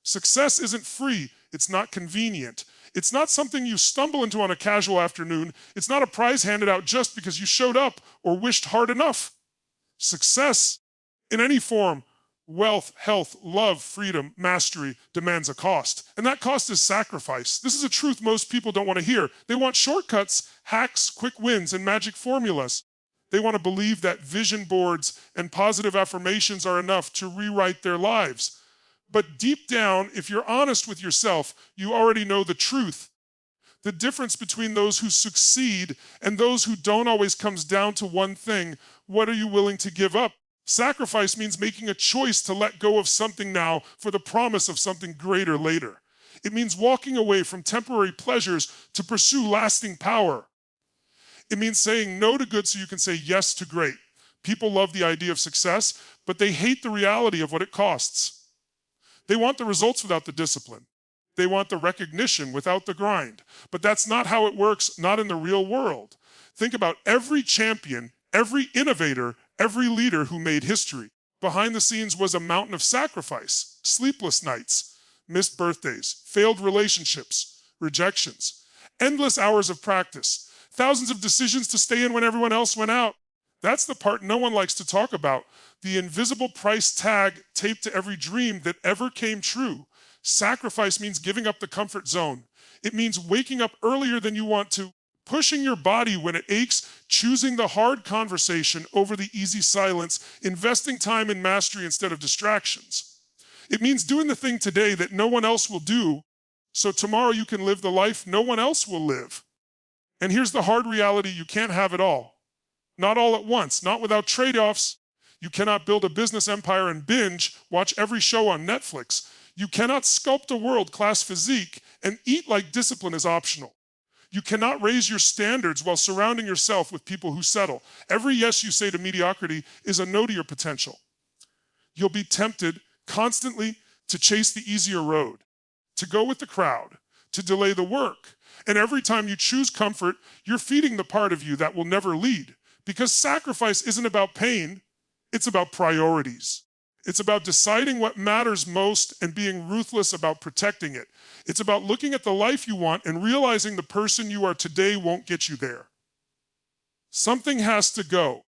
Success isn't free. It's not convenient. It's not something you stumble into on a casual afternoon. It's not a prize handed out just because you showed up or wished hard enough. Success, in any form, wealth, health, love, freedom, mastery, demands a cost. And that cost is sacrifice. This is a truth most people don't want to hear. They want shortcuts, hacks, quick wins, and magic formulas. They want to believe that vision boards and positive affirmations are enough to rewrite their lives. But deep down, if you're honest with yourself, you already know the truth. The difference between those who succeed and those who don't always comes down to one thing. What are you willing to give up? Sacrifice means making a choice to let go of something now for the promise of something greater later. It means walking away from temporary pleasures to pursue lasting power. It means saying no to good so you can say yes to great. People love the idea of success, but they hate the reality of what it costs. They want the results without the discipline. They want the recognition without the grind. But that's not how it works, not in the real world. Think about every champion, every innovator, every leader who made history. Behind the scenes was a mountain of sacrifice, sleepless nights, missed birthdays, failed relationships, rejections, endless hours of practice, thousands of decisions to stay in when everyone else went out. That's the part no one likes to talk about. The invisible price tag taped to every dream that ever came true. Sacrifice means giving up the comfort zone. It means waking up earlier than you want to, pushing your body when it aches, choosing the hard conversation over the easy silence, investing time in mastery instead of distractions. It means doing the thing today that no one else will do, so tomorrow you can live the life no one else will live. And here's the hard reality: you can't have it all. Not all at once, not without trade-offs. You cannot build a business empire and binge watch every show on Netflix. You cannot sculpt a world-class physique and eat like discipline is optional. You cannot raise your standards while surrounding yourself with people who settle. Every yes you say to mediocrity is a no to your potential. You'll be tempted constantly to chase the easier road, to go with the crowd, to delay the work. And every time you choose comfort, you're feeding the part of you that will never lead. Because sacrifice isn't about pain, it's about priorities. It's about deciding what matters most and being ruthless about protecting it. It's about looking at the life you want and realizing the person you are today won't get you there. Something has to go.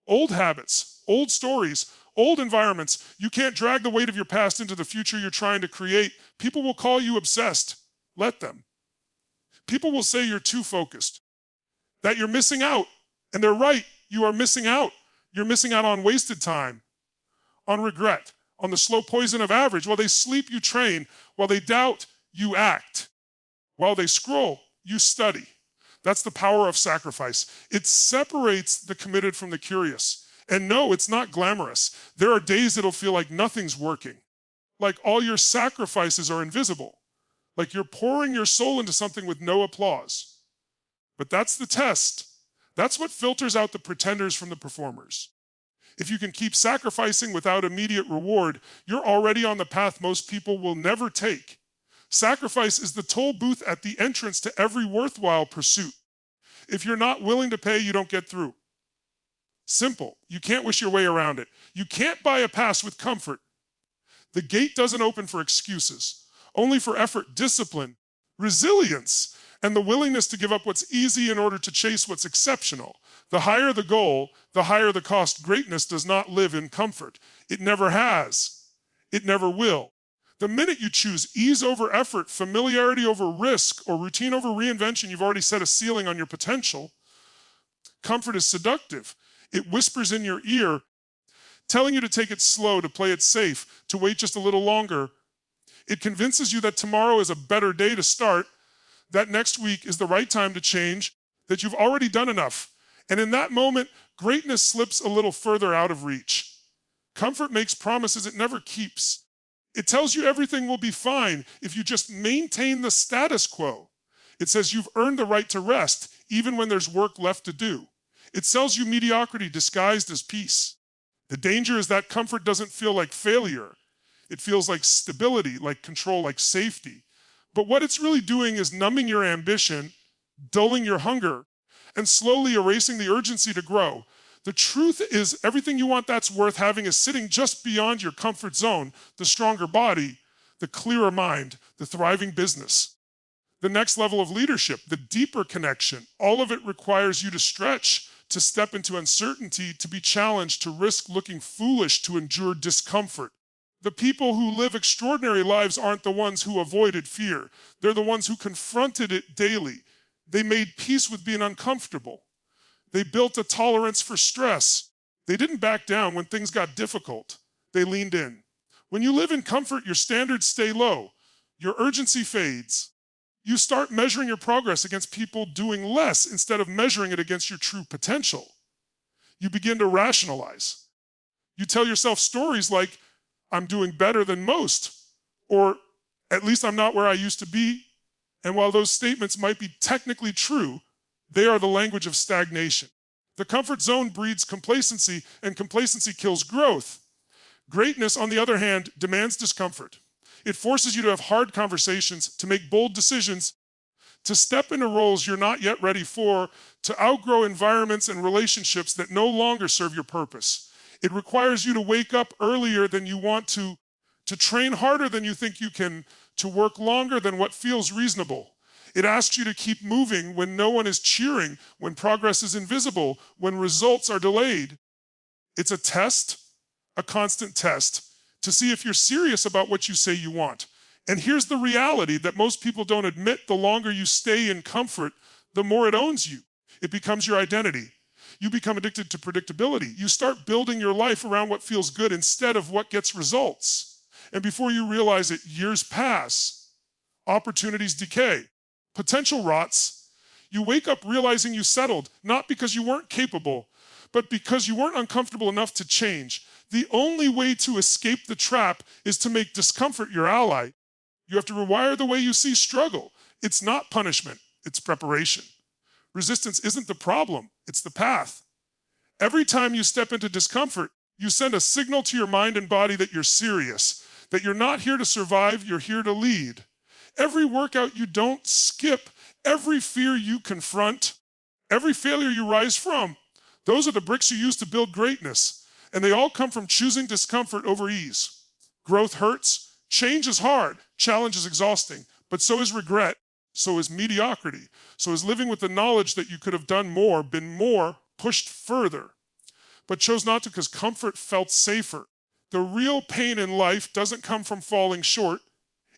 Old habits, old stories, old environments. You can't drag the weight of your past into the future you're trying to create. People will call you obsessed. Let them. People will say you're too focused, that you're missing out. And they're right. You are missing out. You're missing out on wasted time, on regret, on the slow poison of average. While they sleep, you train. While they doubt, you act. While they scroll, you study. That's the power of sacrifice. It separates the committed from the curious. And no, it's not glamorous. There are days it'll feel like nothing's working, like all your sacrifices are invisible, like you're pouring your soul into something with no applause. But that's the test. That's what filters out the pretenders from the performers. If you can keep sacrificing without immediate reward, you're already on the path most people will never take. Sacrifice is the toll booth at the entrance to every worthwhile pursuit. If you're not willing to pay, you don't get through. Simple. You can't wish your way around it. You can't buy a pass with comfort. The gate doesn't open for excuses, only for effort, discipline, resilience, and the willingness to give up what's easy in order to chase what's exceptional. The higher the goal, the higher the cost. Greatness does not live in comfort. It never has. It never will. The minute you choose ease over effort, familiarity over risk, or routine over reinvention, you've already set a ceiling on your potential. Comfort is seductive. It whispers in your ear, telling you to take it slow, to play it safe, to wait just a little longer. It convinces you that tomorrow is a better day to start, that next week is the right time to change, that you've already done enough. And in that moment, greatness slips a little further out of reach. Comfort makes promises it never keeps. It tells you everything will be fine if you just maintain the status quo. It says you've earned the right to rest, even when there's work left to do. It sells you mediocrity disguised as peace. The danger is that comfort doesn't feel like failure. It feels like stability, like control, like safety. But what it's really doing is numbing your ambition, dulling your hunger, and slowly erasing the urgency to grow. The truth is, everything you want that's worth having is sitting just beyond your comfort zone: the stronger body, the clearer mind, the thriving business. The next level of leadership, the deeper connection, all of it requires you to stretch, to step into uncertainty, to be challenged, to risk looking foolish, to endure discomfort. The people who live extraordinary lives aren't the ones who avoided fear. They're the ones who confronted it daily. They made peace with being uncomfortable. They built a tolerance for stress. They didn't back down when things got difficult. They leaned in. When you live in comfort, your standards stay low. Your urgency fades. You start measuring your progress against people doing less instead of measuring it against your true potential. You begin to rationalize. You tell yourself stories like, I'm doing better than most, or at least I'm not where I used to be. And while those statements might be technically true, they are the language of stagnation. The comfort zone breeds complacency, and complacency kills growth. Greatness, on the other hand, demands discomfort. It forces you to have hard conversations, to make bold decisions, to step into roles you're not yet ready for, to outgrow environments and relationships that no longer serve your purpose. It requires you to wake up earlier than you want to train harder than you think you can, to work longer than what feels reasonable. It asks you to keep moving when no one is cheering, when progress is invisible, when results are delayed. It's a test, a constant test, to see if you're serious about what you say you want. And here's the reality that most people don't admit: the longer you stay in comfort, the more it owns you. It becomes your identity. You become addicted to predictability. You start building your life around what feels good instead of what gets results. And before you realize it, years pass. Opportunities decay. Potential rots. You wake up realizing you settled, not because you weren't capable, but because you weren't uncomfortable enough to change. The only way to escape the trap is to make discomfort your ally. You have to rewire the way you see struggle. It's not punishment, it's preparation. Resistance isn't the problem, it's the path. Every time you step into discomfort, you send a signal to your mind and body that you're serious, that you're not here to survive, you're here to lead. Every workout you don't skip, every fear you confront, every failure you rise from, those are the bricks you use to build greatness. And they all come from choosing discomfort over ease. Growth hurts, change is hard, challenge is exhausting, but so is regret, so is mediocrity, so is living with the knowledge that you could have done more, been more, pushed further, but chose not to because comfort felt safer. The real pain in life doesn't come from falling short.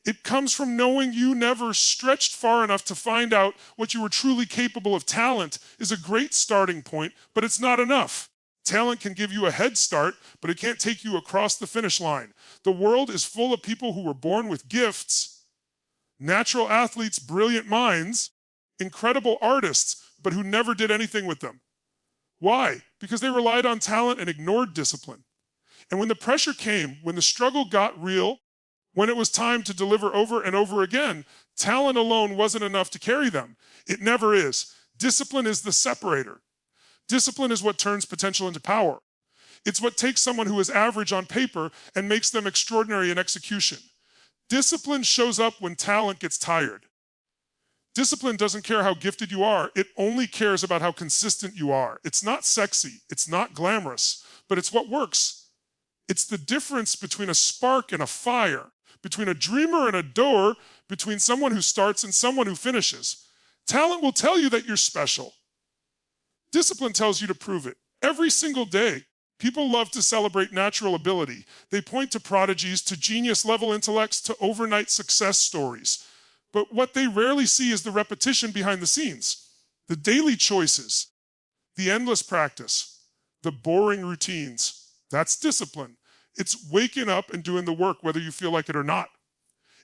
It comes from knowing you never stretched far enough to find out what you were truly capable of. Talent is a great starting point, but it's not enough. Talent can give you a head start, but it can't take you across the finish line. The world is full of people who were born with gifts, natural athletes, brilliant minds, incredible artists, but who never did anything with them. Why? Because they relied on talent and ignored discipline. And when the pressure came, when the struggle got real, when it was time to deliver over and over again, talent alone wasn't enough to carry them. It never is. Discipline is the separator. Discipline is what turns potential into power. It's what takes someone who is average on paper and makes them extraordinary in execution. Discipline shows up when talent gets tired. Discipline doesn't care how gifted you are. It only cares about how consistent you are. It's not sexy. It's not glamorous, but it's what works. It's the difference between a spark and a fire, between a dreamer and a doer, between someone who starts and someone who finishes. Talent will tell you that you're special. Discipline tells you to prove it. Every single day, people love to celebrate natural ability. They point to prodigies, to genius-level intellects, to overnight success stories. But what they rarely see is the repetition behind the scenes, the daily choices, the endless practice, the boring routines. That's discipline. It's waking up and doing the work whether you feel like it or not.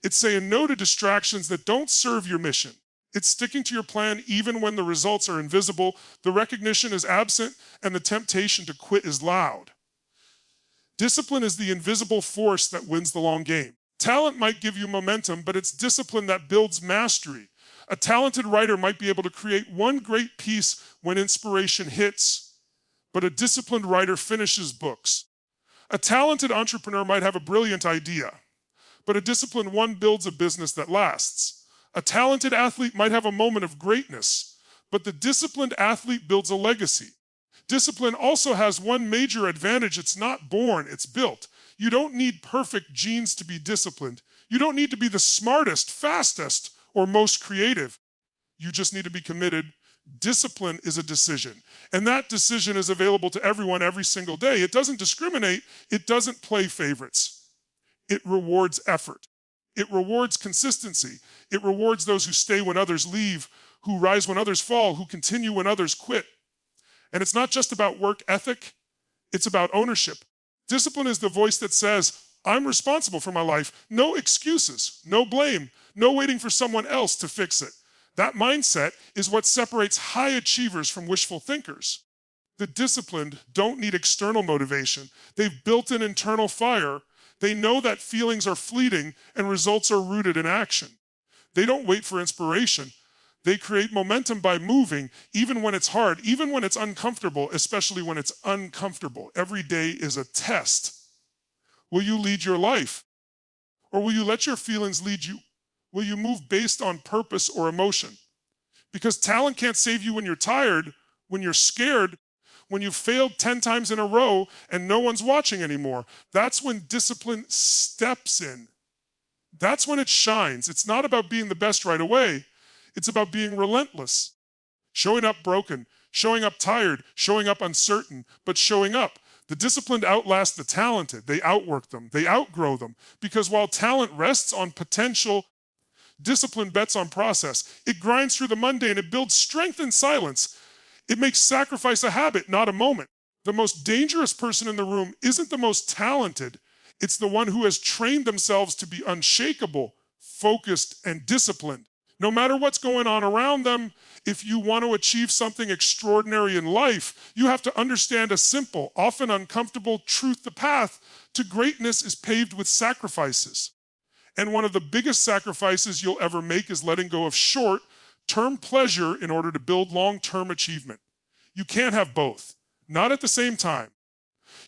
It's saying no to distractions that don't serve your mission. It's sticking to your plan even when the results are invisible, the recognition is absent, and the temptation to quit is loud. Discipline is the invisible force that wins the long game. Talent might give you momentum, but it's discipline that builds mastery. A talented writer might be able to create one great piece when inspiration hits, but a disciplined writer finishes books. A talented entrepreneur might have a brilliant idea, but a disciplined one builds a business that lasts. A talented athlete might have a moment of greatness, but the disciplined athlete builds a legacy. Discipline also has one major advantage: it's not born, it's built. You don't need perfect genes to be disciplined. You don't need to be the smartest, fastest, or most creative. You just need to be committed. Discipline is a decision, and that decision is available to everyone every single day. It doesn't discriminate. It doesn't play favorites. It rewards effort. It rewards consistency. It rewards those who stay when others leave, who rise when others fall, who continue when others quit. And it's not just about work ethic. It's about ownership. Discipline is the voice that says, I'm responsible for my life. No excuses, no blame, no waiting for someone else to fix it. That mindset is what separates high achievers from wishful thinkers. The disciplined don't need external motivation. They've built an internal fire. They know that feelings are fleeting and results are rooted in action. They don't wait for inspiration. They create momentum by moving, even when it's hard, even when it's uncomfortable, especially when it's uncomfortable. Every day is a test. Will you lead your life? Or will you let your feelings lead you? Will you move based on purpose or emotion? Because talent can't save you when you're tired, when you're scared, when you've failed 10 times in a row and no one's watching anymore. That's when discipline steps in. That's when it shines. It's not about being the best right away. It's about being relentless. Showing up broken, showing up tired, showing up uncertain, but showing up. The disciplined outlast the talented. They outwork them. They outgrow them. Because while talent rests on potential, discipline bets on process. It grinds through the mundane. It builds strength in silence. It makes sacrifice a habit, not a moment. The most dangerous person in the room isn't the most talented. It's the one who has trained themselves to be unshakable, focused, and disciplined. No matter what's going on around them, if you want to achieve something extraordinary in life, you have to understand a simple, often uncomfortable truth. The path to greatness is paved with sacrifices. And one of the biggest sacrifices you'll ever make is letting go of short-term pleasure in order to build long-term achievement. You can't have both, not at the same time.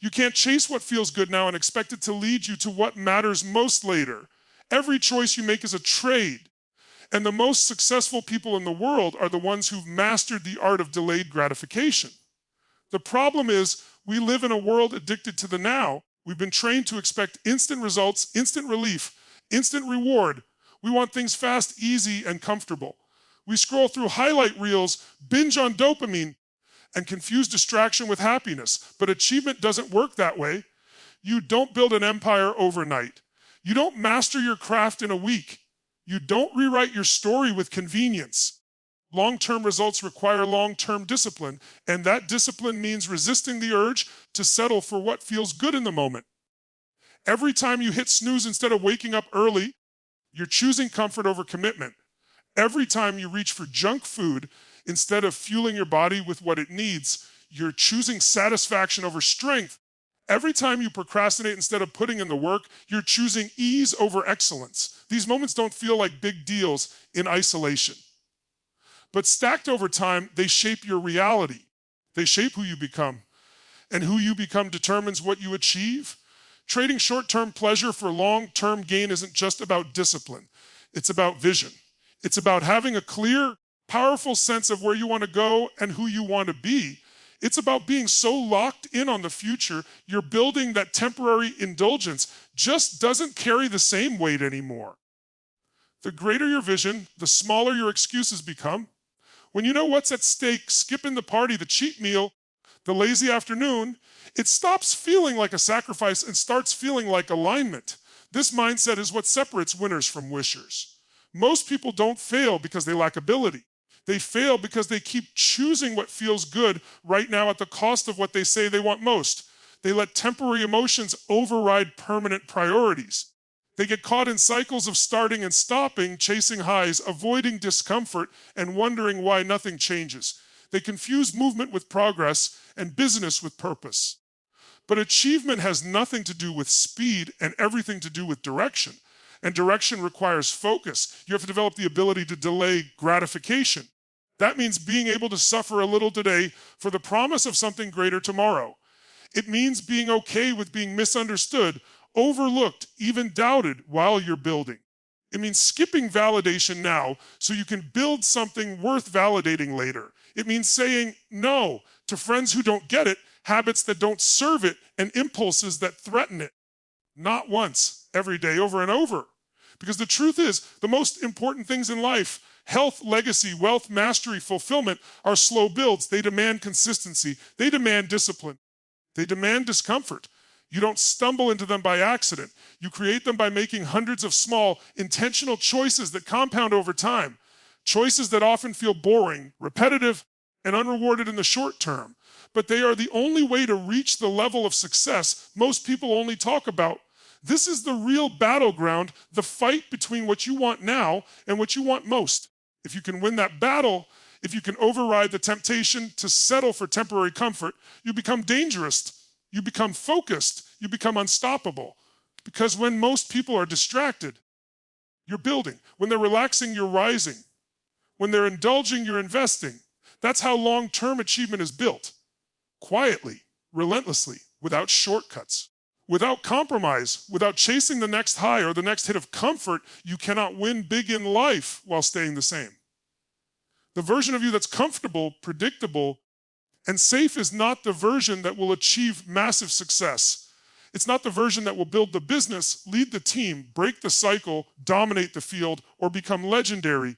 You can't chase what feels good now and expect it to lead you to what matters most later. Every choice you make is a trade. And the most successful people in the world are the ones who've mastered the art of delayed gratification. The problem is we live in a world addicted to the now. We've been trained to expect instant results, instant relief, instant reward. We want things fast, easy, and comfortable. We scroll through highlight reels, binge on dopamine, and confuse distraction with happiness. But achievement doesn't work that way. You don't build an empire overnight. You don't master your craft in a week. You don't rewrite your story with convenience. Long-term results require long-term discipline, and that discipline means resisting the urge to settle for what feels good in the moment. Every time you hit snooze instead of waking up early, you're choosing comfort over commitment. Every time you reach for junk food instead of fueling your body with what it needs, you're choosing satisfaction over strength. Every time you procrastinate instead of putting in the work, you're choosing ease over excellence. These moments don't feel like big deals in isolation. But stacked over time, they shape your reality. They shape who you become. And who you become determines what you achieve. Trading short-term pleasure for long-term gain isn't just about discipline. It's about vision. It's about having a clear, powerful sense of where you want to go and who you want to be. It's about being so locked in on the future, you're building that temporary indulgence just doesn't carry the same weight anymore. The greater your vision, the smaller your excuses become. When you know what's at stake, skipping the party, the cheap meal, the lazy afternoon, it stops feeling like a sacrifice and starts feeling like alignment. This mindset is what separates winners from wishers. Most people don't fail because they lack ability. They fail because they keep choosing what feels good right now at the cost of what they say they want most. They let temporary emotions override permanent priorities. They get caught in cycles of starting and stopping, chasing highs, avoiding discomfort, and wondering why nothing changes. They confuse movement with progress and business with purpose. But achievement has nothing to do with speed and everything to do with direction. And direction requires focus. You have to develop the ability to delay gratification. That means being able to suffer a little today for the promise of something greater tomorrow. It means being okay with being misunderstood, overlooked, even doubted while you're building. It means skipping validation now so you can build something worth validating later. It means saying no to friends who don't get it, habits that don't serve it, and impulses that threaten it. Not once, every day, over and over. Because the truth is, the most important things in life, health, legacy, wealth, mastery, fulfillment, are slow builds. They demand consistency. They demand discipline. They demand discomfort. You don't stumble into them by accident. You create them by making hundreds of small, intentional choices that compound over time. Choices that often feel boring, repetitive, and unrewarded in the short term. But they are the only way to reach the level of success most people only talk about. This is the real battleground, the fight between what you want now and what you want most. If you can win that battle, if you can override the temptation to settle for temporary comfort, you become dangerous. You become focused. You become unstoppable. Because when most people are distracted, you're building. When they're relaxing, you're rising. When they're indulging, you're investing. That's how long-term achievement is built. Quietly, relentlessly, without shortcuts. Without compromise, without chasing the next high or the next hit of comfort, you cannot win big in life while staying the same. The version of you that's comfortable, predictable, and safe is not the version that will achieve massive success. It's not the version that will build the business, lead the team, break the cycle, dominate the field, or become legendary.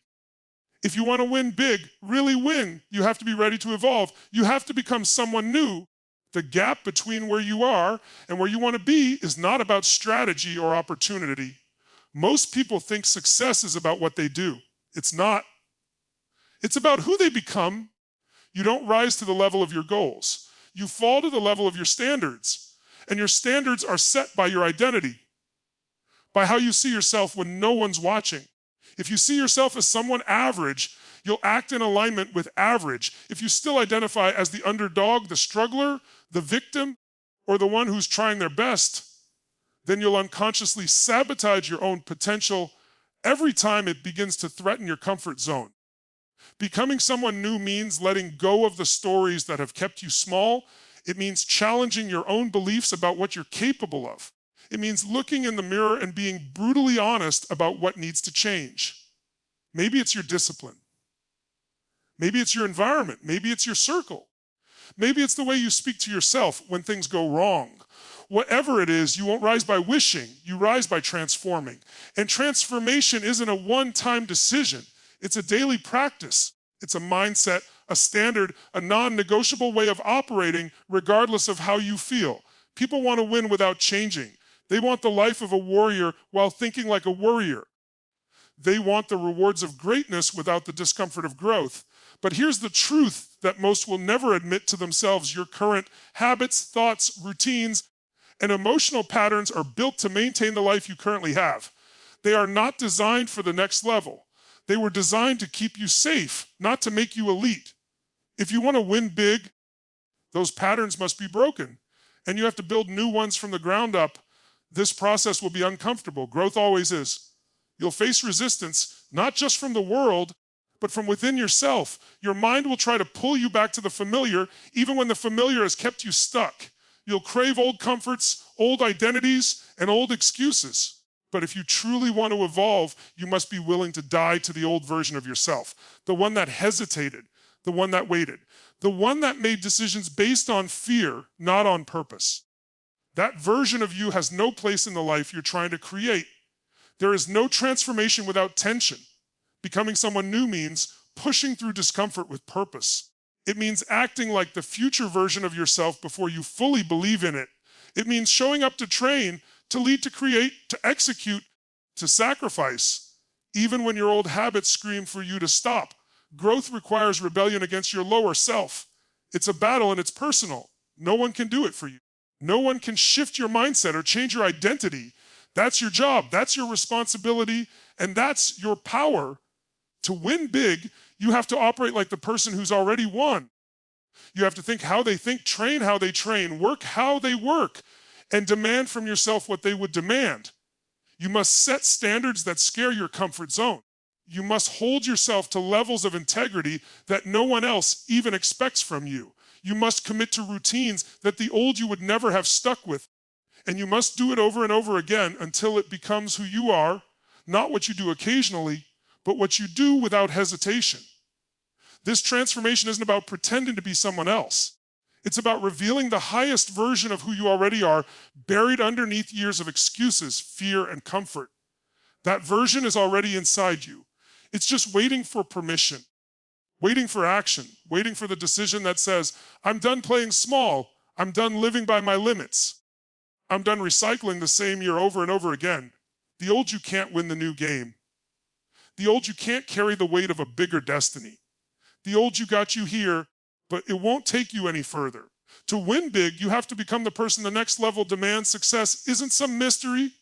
If you want to win big, really win, you have to be ready to evolve. You have to become someone new. The gap between where you are and where you want to be is not about strategy or opportunity. Most people think success is about what they do. It's not. It's about who they become. You don't rise to the level of your goals. You fall to the level of your standards. And your standards are set by your identity, by how you see yourself when no one's watching. If you see yourself as someone average, you'll act in alignment with average. If you still identify as the underdog, the struggler, the victim, or the one who's trying their best, then you'll unconsciously sabotage your own potential every time it begins to threaten your comfort zone. Becoming someone new means letting go of the stories that have kept you small. It means challenging your own beliefs about what you're capable of. It means looking in the mirror and being brutally honest about what needs to change. Maybe it's your discipline. Maybe it's your environment. Maybe it's your circle. Maybe it's the way you speak to yourself when things go wrong. Whatever it is, you won't rise by wishing. You rise by transforming. And transformation isn't a one-time decision. It's a daily practice. It's a mindset, a standard, a non-negotiable way of operating regardless of how you feel. People want to win without changing. They want the life of a warrior while thinking like a worrier. They want the rewards of greatness without the discomfort of growth. But here's the truth that most will never admit to themselves. Your current habits, thoughts, routines, and emotional patterns are built to maintain the life you currently have. They are not designed for the next level. They were designed to keep you safe, not to make you elite. If you want to win big, those patterns must be broken. And you have to build new ones from the ground up. This process will be uncomfortable. Growth always is. You'll face resistance, not just from the world, but from within yourself. Your mind will try to pull you back to the familiar, even when the familiar has kept you stuck. You'll crave old comforts, old identities, and old excuses. But if you truly want to evolve, you must be willing to die to the old version of yourself, the one that hesitated, the one that waited, the one that made decisions based on fear, not on purpose. That version of you has no place in the life you're trying to create. There is no transformation without tension. Becoming someone new means pushing through discomfort with purpose. It means acting like the future version of yourself before you fully believe in it. It means showing up to train, to lead, to create, to execute, to sacrifice, even when your old habits scream for you to stop. Growth requires rebellion against your lower self. It's a battle and it's personal. No one can do it for you. No one can shift your mindset or change your identity. That's your job. That's your responsibility. And that's your power. To win big, you have to operate like the person who's already won. You have to think how they think, train how they train, work how they work, and demand from yourself what they would demand. You must set standards that scare your comfort zone. You must hold yourself to levels of integrity that no one else even expects from you. You must commit to routines that the old you would never have stuck with. And you must do it over and over again until it becomes who you are, not what you do occasionally, but what you do without hesitation. This transformation isn't about pretending to be someone else. It's about revealing the highest version of who you already are, buried underneath years of excuses, fear, and comfort. That version is already inside you. It's just waiting for permission, waiting for action, waiting for the decision that says, I'm done playing small. I'm done living by my limits. I'm done recycling the same year over and over again. The old you can't win the new game. The old you can't carry the weight of a bigger destiny. The old you got you here, but it won't take you any further. To win big, you have to become the person the next level demands. Success isn't some mystery.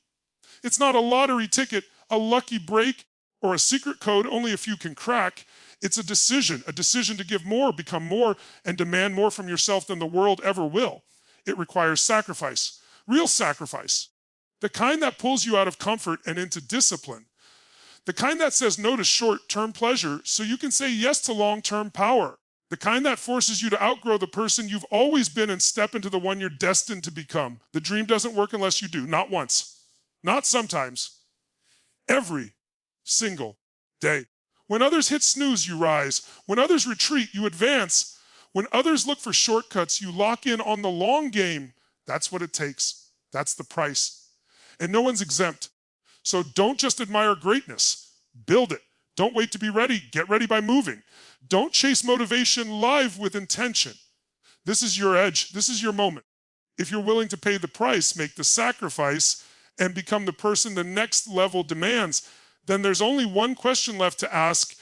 It's not a lottery ticket, a lucky break, or a secret code only a few can crack. It's a decision to give more, become more, and demand more from yourself than the world ever will. It requires sacrifice, real sacrifice, the kind that pulls you out of comfort and into discipline, the kind that says no to short-term pleasure so you can say yes to long-term power, the kind that forces you to outgrow the person you've always been and step into the one you're destined to become. The dream doesn't work unless you do, not once, not sometimes, every single day. When others hit snooze, you rise. When others retreat, you advance. When others look for shortcuts, you lock in on the long game. That's what it takes. That's the price. And no one's exempt. So don't just admire greatness. Build it. Don't wait to be ready. Get ready by moving. Don't chase motivation, live with intention. This is your edge. This is your moment. If you're willing to pay the price, make the sacrifice, and become the person the next level demands, then there's only one question left to ask.